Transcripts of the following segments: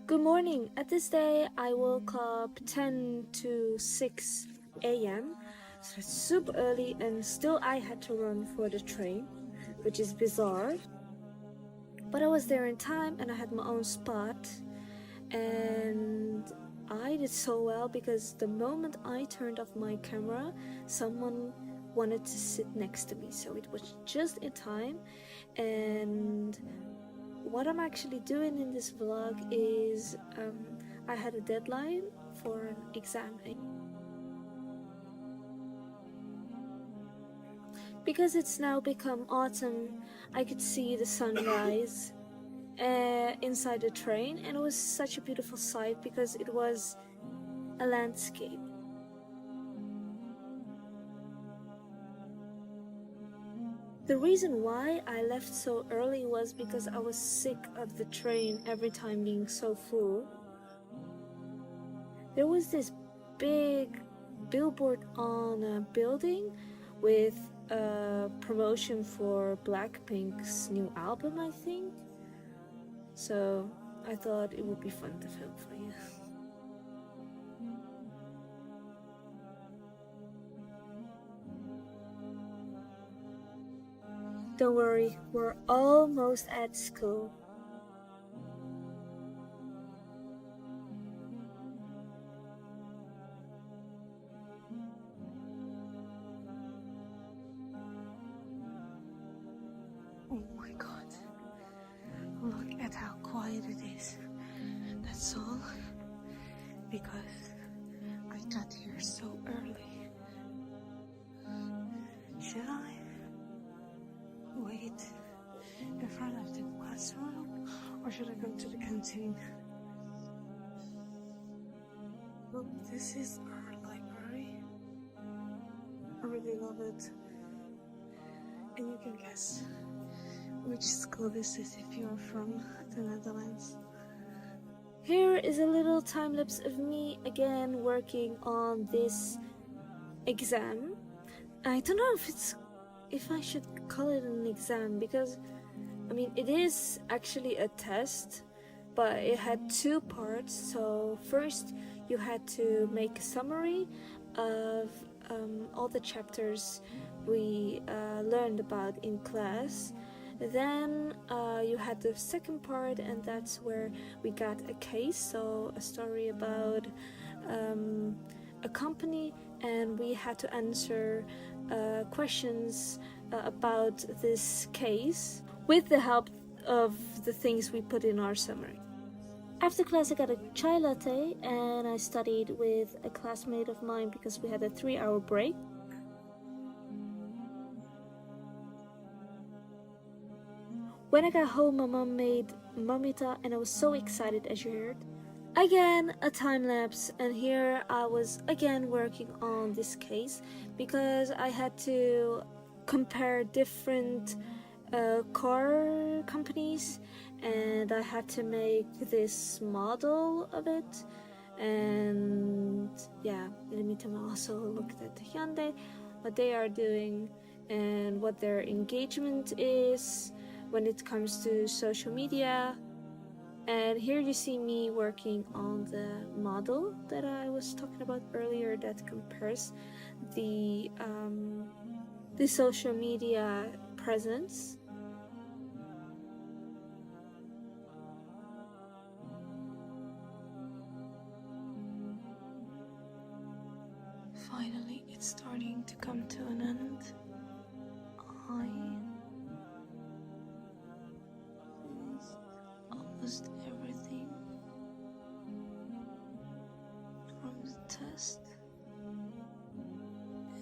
Good morning. At this day, I woke up 10 to 6 a.m. So it's super early, and still I had to run for the train, which is bizarre. But I was there in time, and I had my own spot, and I did so well because the moment I turned off my camera, someone wanted to sit next to me, so it was just in time. And what I'm actually doing in this vlog is I had a deadline for an exam. Because it's now become autumn, I could see the sunrise inside the train, and it was such a beautiful sight because it was a landscape. The reason why I left so early was because I was sick of the train every time being so full. There was this big billboard on a building with a promotion for Blackpink's new album, I think. So I thought it would be fun to film for you. Don't worry, we're almost at school. Oh my god. Look at how quiet it is. That's all because I got here so early. Should I wait in front of the classroom or should I go to the canteen? Look, this is our library. I really love it. And you can guess which school this is if you're from the Netherlands. Here is a little time lapse of me again working on this exam. I don't know if I should call it an exam because I mean it is actually a test, but it had two parts. So first you had to make a summary of all the chapters we learned about in class. Then you had the second part, and that's where we got a case, so a story about a company, and we had to answer questions about this case with the help of the things we put in our summary. After class, I got a chai latte and I studied with a classmate of mine because we had a 3-hour break. When I got home, my mom made mamita and I was so excited, as you heard. Again, a time lapse, and here I was again working on this case because I had to compare different car companies, and I had to make this model of it. And yeah, in the meantime I also looked at Hyundai, what they are doing and what their engagement is when it comes to social media. And here you see me working on the model that I was talking about earlier that compares the social media presence. Finally, it's starting to come to an end. I finished almost everything from the test,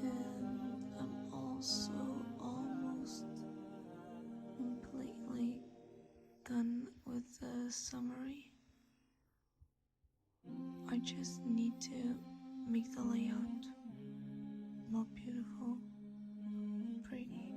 and I'm also almost completely done with the summary. I just need to make the layout more beautiful, pretty.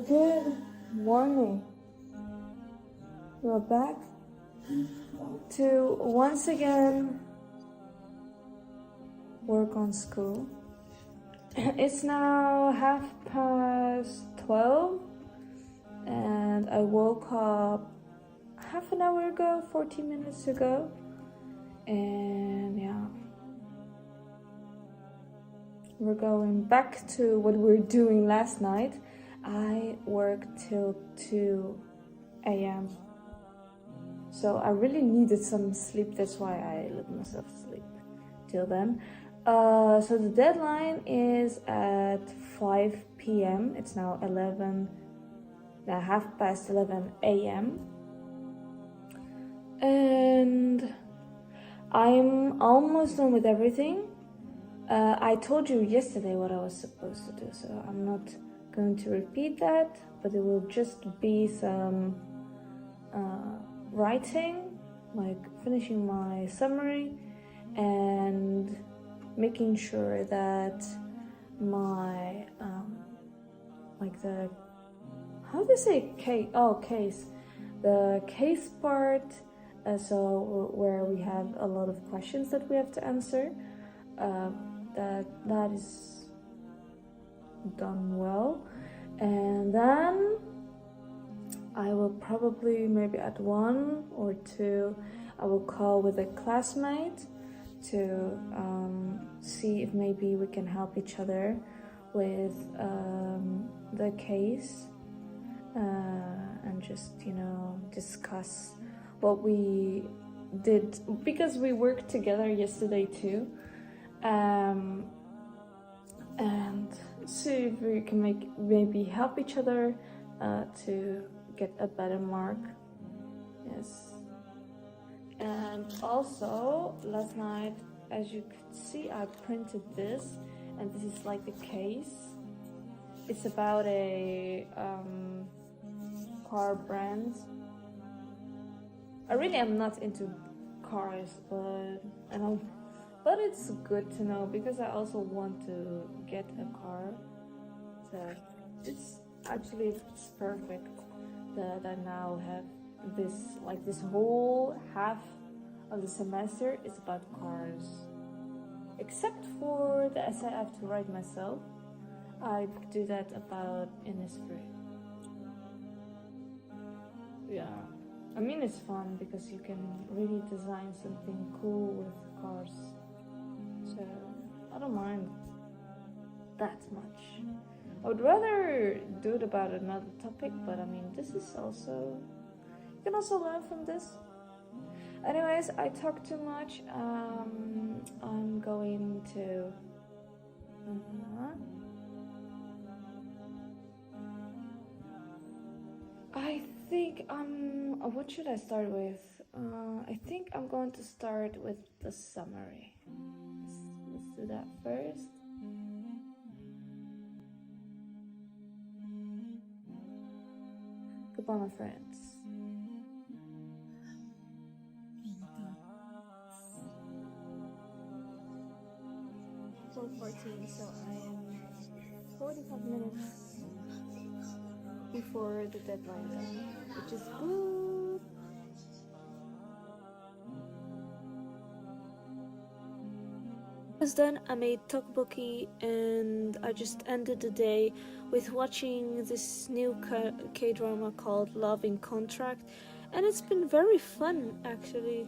Good morning. We're back to once again work on school. It's now 12:30 and I woke up half an hour ago, 40 minutes ago, and yeah, we're going back to what we were doing last night. I worked till 2 a.m. So I really needed some sleep, that's why I let myself sleep till then. So the deadline is at 5 p.m. It's now 11 a.m. And I'm almost done with everything. I told you yesterday what I was supposed to do, so I'm not going to repeat that, but it will just be some writing, like finishing my summary and making sure that my like the, how do you say case? Oh, case. The case part, so where we have a lot of questions that we have to answer, that is done well. And then I will probably, maybe at 1 or 2, I will call with a classmate to see if maybe we can help each other with the case, and just, discuss what we did, because we worked together yesterday too, and see if we can maybe help each other to get a better mark. Yes. And also last night, as you could see, I printed this, and this is like the case. It's about a car brand. I really am not into cars, but it's good to know, because I also want to get a car. So it's perfect that I now have this whole half of the semester is about cars, except for the essay I have to write myself. I do that about in the spring. Yeah, I mean, it's fun because you can really design something cool with cars, so I don't mind that much. I would rather do it about another topic, but I mean, this is also, you can also learn from this. Anyways, I talk too much. I'm going to I think what should I start with? I think I'm going to start with the summary. Let's do that first. Goodbye, my friends. So 14, so I am 45 minutes before the deadline, which is good. Was done, I made tteokbokki, and I just ended the day with watching this new K-drama called Love in Contract, and it's been very fun actually.